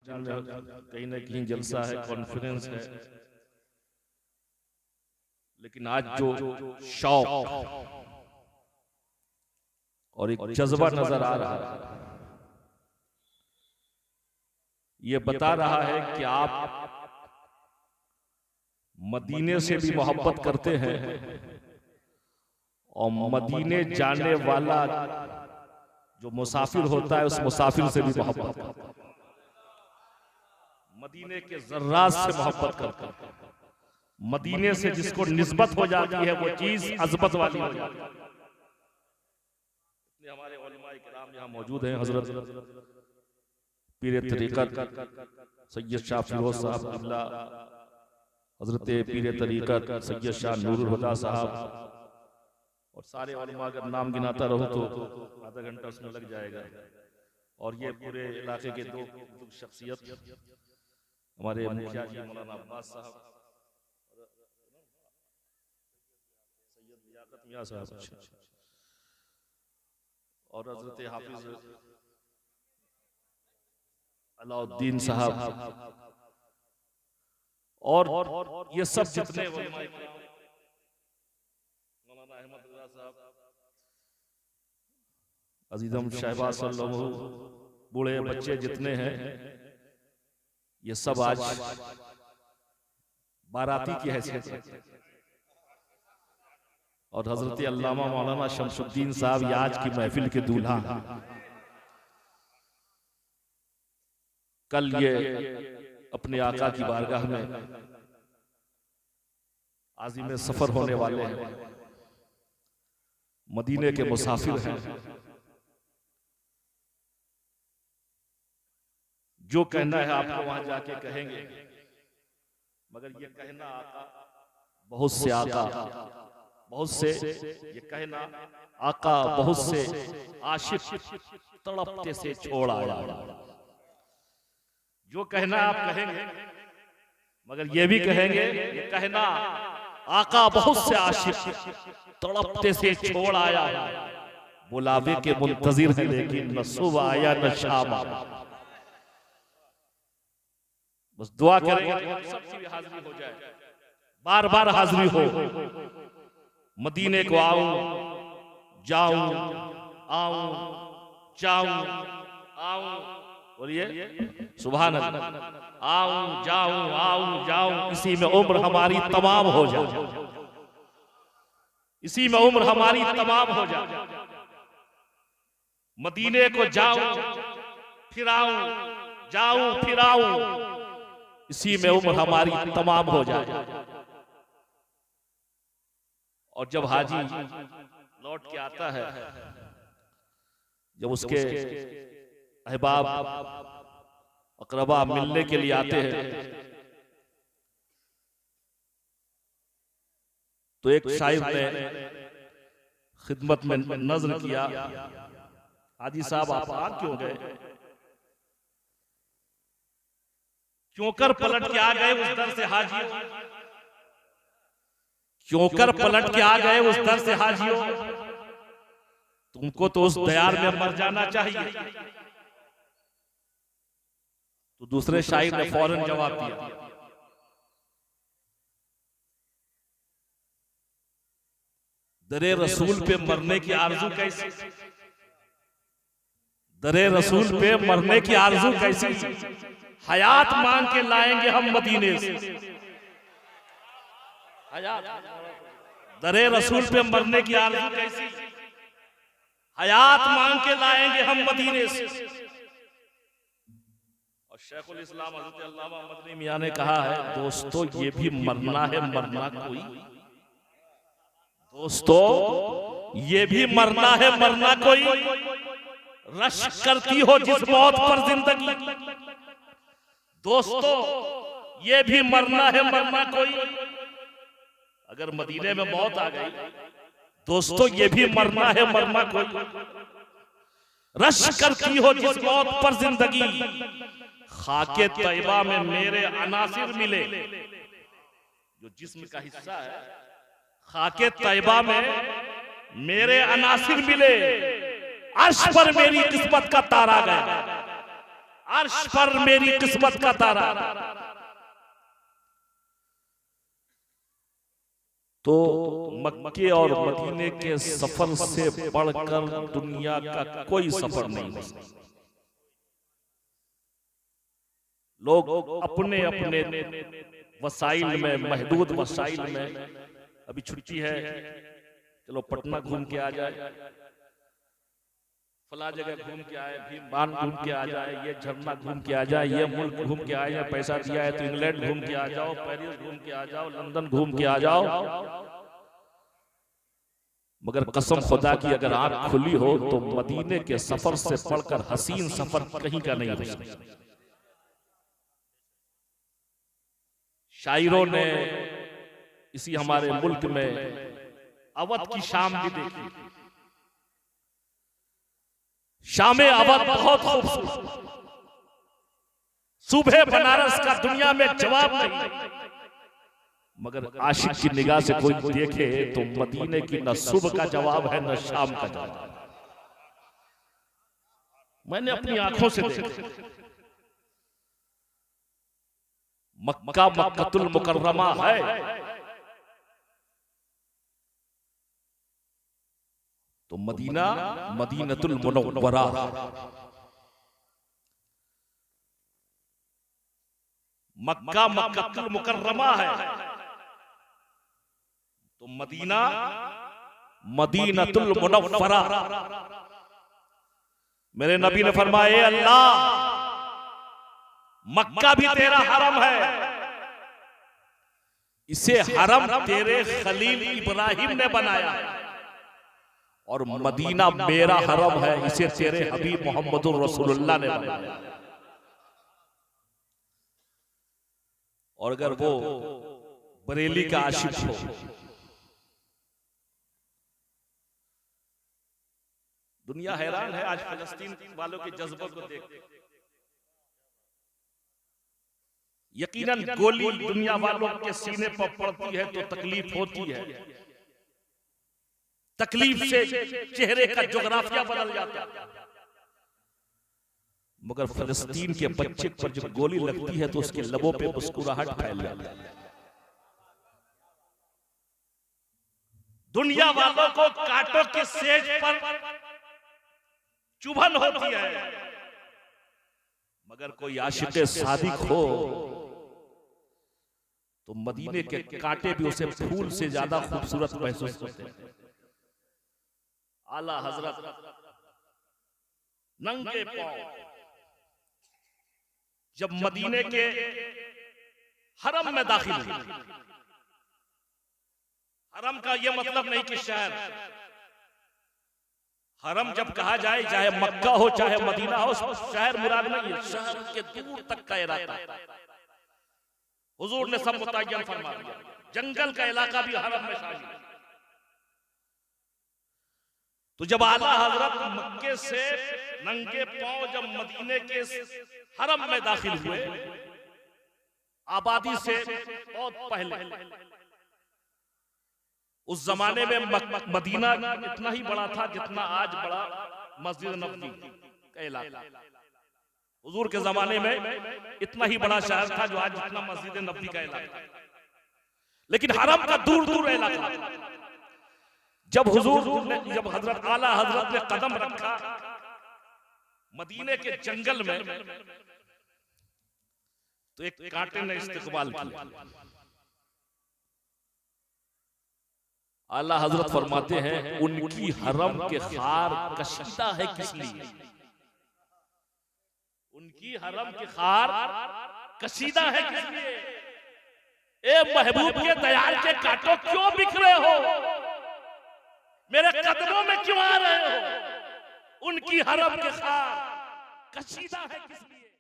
कहीं ना कहीं जलसा है, कॉन्फ्रेंस है, लेकिन आज जो शौक और एक जज्बा नजर आ रहा है, ये बता रहा है कि आप मदीने से भी मोहब्बत करते हैं और मदीने जाने वाला जो मुसाफिर होता है उस मुसाफिर से भी मोहब्बत करता है, मदीने के ज़र्रात से मोहब्बत करता है, मदीने से जिसको निस्बत हो जाती है वो चीज अज़मत वाली हो जाती है। इसलिए हमारे उलमाए किराम यहाँ मौजूद हैं, हजरत पीर तरीक़त सैयद शाह फिरोज साहब क़िबला, हजरत पीर तरीक़त सैयद शाह नूरुल हुदा साहब, और सारे उलमा अगर नाम गिनाता रहूं तो आधा घंटा उसमें लग जाएगा। और ये पूरे इलाके के दो शख्सियत हमारे मुखिया जी मौलाना अब्बास साहब, सैयद लियाकत मियां साहब और हजरत हाफिज अलाउद्दीन साहब, और ये सब जितने मौलाना अहमद रजा साहब, अजीजम शहबाज सल्लल्लाहु, बूढ़े बच्चे जितने हैं, ये सब आज बाराती की हैसियत है। और हजरत अल्लामा मौलाना शमसुद्दीन साहब ये आज की महफिल के दूल्हा। कल ये अपने आका की बारगाह में आज़िम सफर होने वाले हैं, मदीने के मुसाफिर हैं। जो कहना है आपको वहां जाके कहेंगे, मगर ये कहना आका बहुत से आका, बहुत से ये कहना आका बहुत से आशिक तड़पते से छोड़ आया। जो कहना आप कहेंगे, मगर ये भी कहेंगे ये कहना आका बहुत से आशिक तड़पते से छोड़ आया, बुलावे के मुंतजिर है लेकिन न सुबह आया न शाम आया। बस दुआ करेंगे सबकी भी हाजिरी हो जाए, बार बार हाजिरी हो। मदीने को आऊं जाऊं आऊं जाऊं आऊं, बोलिए सुभान अल्लाह। आऊं जाऊं इसी में उम्र हमारी तमाम हो जाए, इसी में उम्र हमारी तमाम हो जाए। मदीने को जाऊं फिर आऊं, जाऊं फिर आऊं, इसी में उम्र हमारी तमाम हो जाए। और जब हाजी लौट के आता है, जब उसके अहबाब अकरबा मिलने के लिए आते हैं, तो एक शायर ने खिदमत में नज़्म किया, हाजी साहब आप आ क्यों गए, क्यों कर पलट के आ गए उस दर से हाजियों, क्यों कर पलट के आ गए उस दर से हाजियों, तुमको तो उस दयार में मर जाना चाहिए। तो दूसरे शायर ने फौरन जवाब दिया, दरे रसूल पे मरने की आरज़ू कैसी, दरे रसूल पे मरने की आरज़ू कैसी, हयात मांग के लाएंगे हम मदीने से। दरे रसूल पे मरने की आरज़ू कैसी, हयात मांग के लाएंगे हम मदीने से। और शेखुल इस्लाम हज़रत अल्लामा मदनी मियां ने कहा है, दोस्तों ये भी मरना है, मरना कोई, दोस्तों ये भी मरना है, मरना कोई, रश करती हो जिस मौत पर जिंदगी, दोस्तों ये भी मरना है, मरना कोई, अगर मदीने में मौत आ गई, दोस्तों ये भी मरना है, मरना कोई, रश करती हो जिस मौत पर जिंदगी, खाके तैयबा में मेरे अनासिर मिले, जो जिस्म का हिस्सा है, खाके तैयबा में मेरे अनासिर मिले, अर्श पर मेरी किस्मत का तारा गया। अर्श पर मेरी किस्मत का तारा। तो मक्के और मदीने के सफर से बढ़कर दुनिया का कोई सफर नहीं हो सकता। लोग अपने अपने वसाइल में, महदूद वसाइल में, अभी छुट्टी है चलो पटना घूम के आ जाए, फला जगह घूम के आए, भीमबान घूम के आ जाए, ये झरना घूम के आ जाए, ये मुल्क घूम के आए, पैसा दिया है तो इंग्लैंड घूम के आ जाओ, पेरिस घूम के आ जाओ, लंदन घूम के आ जाओ। मगर कसम खुदा की अगर आंख खुली हो तो मदीने के सफर से पढ़कर हसीन सफर कहीं का नहीं हो सकता। शायरों ने इसी हमारे मुल्क में अवध की शाम भी देखी। शामे अवध बहुत खूबसूरत, सुबह बनारस का दुनिया में जवाब नहीं। मगर आशिक की निगाह से कोई देखे तो मदीने की न सुबह का जवाब है न शाम का जवाब। मैंने अपनी आंखों से देखा। मक्का मक्कतुल मुकर्रमा है, तो मदीना मदीनतुल मुनव्वरा। मक्का मक्कतुल मुकर्रमा है तो मदीना मदीनतुल मुनव्वरा। मेरे नबी ने फरमाया, अल्लाह मक्का भी तेरा हरम है, इसे हरम तेरे खलील इब्राहिम ने बनाया, और मदीना मेरा हरम है, इसे तेरे हबीब मोहम्मदुर रसूलुल्लाह ने बनाया। और अगर वो बरेली का आशिक हो, दुनिया हैरान है आज फलस्तीन वालों के जज्बे को देख। यकीनन गोली दुनिया वालों के सीने पर पड़ती है तो तकलीफ होती है, तकलीफ से चेहरे का जोग्राफिया बदल जाता है। मगर फलस्तीन के बच्चे पर जब गोली लगती है तो उसके लबों पे मुस्कुराहट फैल जाती है। दुनिया वालों को कांटों के सेज पर चुभन होती है, मगर कोई आशिक़े सादिक हो तो मदीने के कांटे भी उसे फूल से ज्यादा खूबसूरत महसूस होते हैं। आला हजरत नंगे पांव जब मदीने के हरम में दाखिल हुए, हरम का यह मतलब नहीं कि शहर, हरम जब कहा जाए चाहे मक्का हो चाहे मदीना हो, शहर मुराद नहीं है, शहर के दूर तक का इलाका। हुजूर ने सब मुतय्यन फरमा दिया, जंगल का इलाका भी हरम में शामिल है। तो जब आला हजरत मक्के से नंगे पांव जब मदीने के हरम में दाखिल हुए, आबादी से बहुत पहले, उस जमाने में मदीना इतना ही बड़ा था जितना आज बड़ा मस्जिद नबवी का इलाका। हुजूर के जमाने में इतना ही बड़ा शहर था जो आज जितना मस्जिद नबवी का इलाका। लेकिन हरम का दूर दूर इलाका। जब जब हजरत आला हजरत ने कदम रखा मदीने के जंगल में, तो एक कांटे ने इस्तकबाल किया। आला हजरत फरमाते हैं, उनकी हरम के खार कशीदा है किस लिए? उनकी हरम के खार कशीदा है किस लिए? ए महबूब के दयाल के कांटों क्यों बिखरे हो? मेरे कदमों में क्यों आ रहे हो? उनकी हरम के खार कशीदा है किस लिए?